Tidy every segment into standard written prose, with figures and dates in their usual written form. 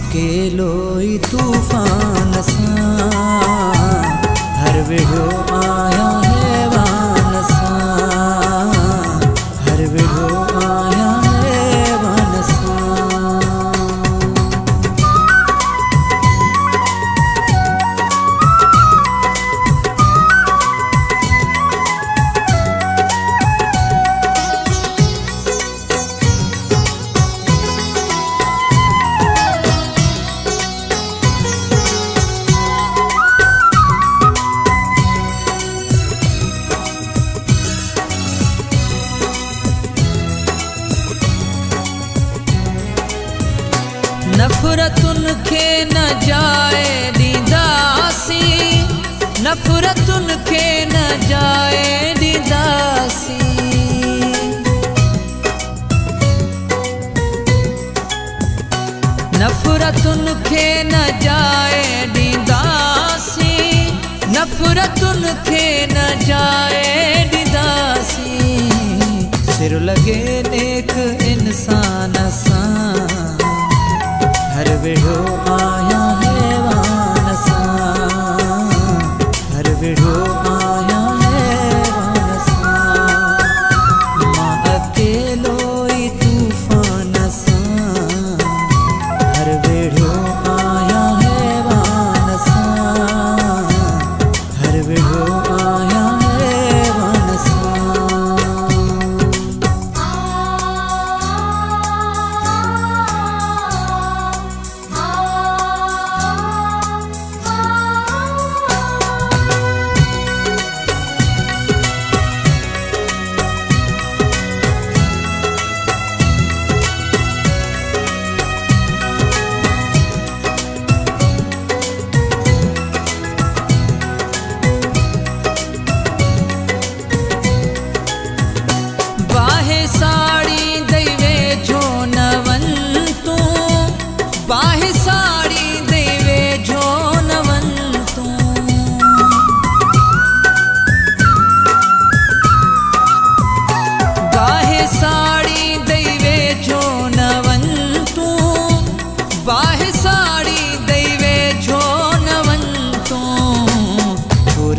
अकेलो ही तूफान सा हर वेढ़ो आया हैवान सा, हर वेढ़ो आया हैवान सा। नफ़रतुन खे न जाए ॾींदासी, नफ़रतुन खे न जाए ॾींदासी। नफ़रतुन खे न जाए ॾींदासी, नफ़रतुन खे न जाए ॾींदासी। सिर लॻे नेक इंसान सां हर वेढ़ो आया हैवान सा, हर वेढ़ो आया हैवान सा। मां अकेलो ही तूफान सा हर वेढ़ो आया हैवान सा, हर वेढ़ो आया हैवान सा।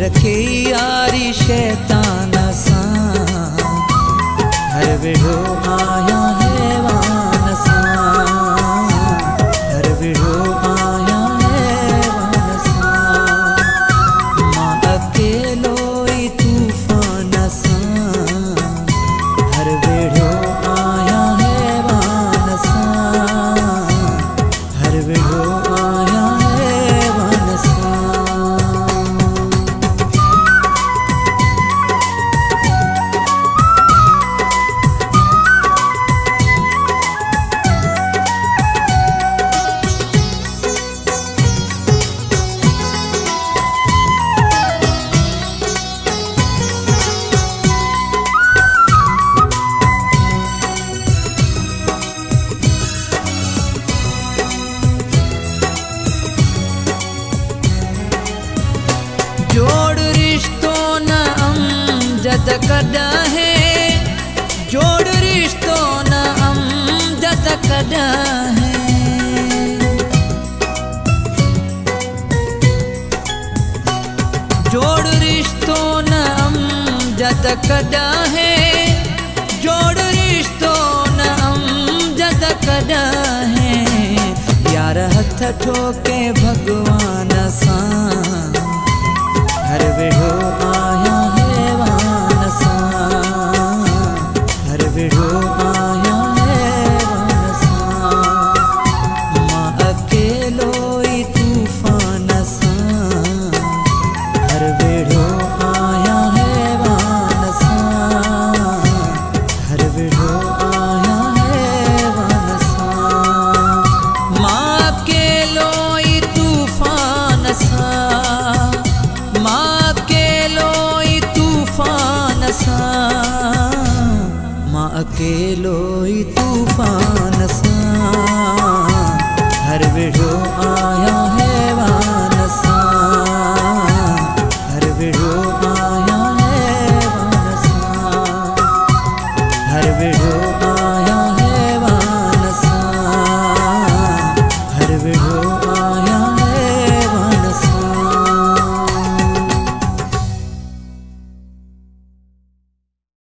रखे यारी शैतान सा हर वेढ़ो आया हैवान सा, हर वेढ़ो आया हैवान सा। मां अकेलो ही तूफान सा हर वेढ़ो आया हैवान सा, हर वेढ़ो आया हैवान सा। जोड़ रिश्तों न अमजद कॾहिं है, जोड़ रिश्तों न अमजद कॾहिं है। जोड़ रिश्तों न अमजद कॾहिं है, जोड़ रिश्तों न अमजद कॾहिं है। यार हथ ठोके भगवान सां हर वेढ़ो आया हैवान सा, हर वेढ़ो आया हैवान सा। मां अकेलो ही तूफान सा हर वेढ़ो आया हैवान सा, हर वेढ़ो आया हैवान सा। मां अकेलो ही तूफान सा, मां अकेलो ही तूफान सा, मां अकेलो ही तूफान सा हर वेढ़ो आया हैवान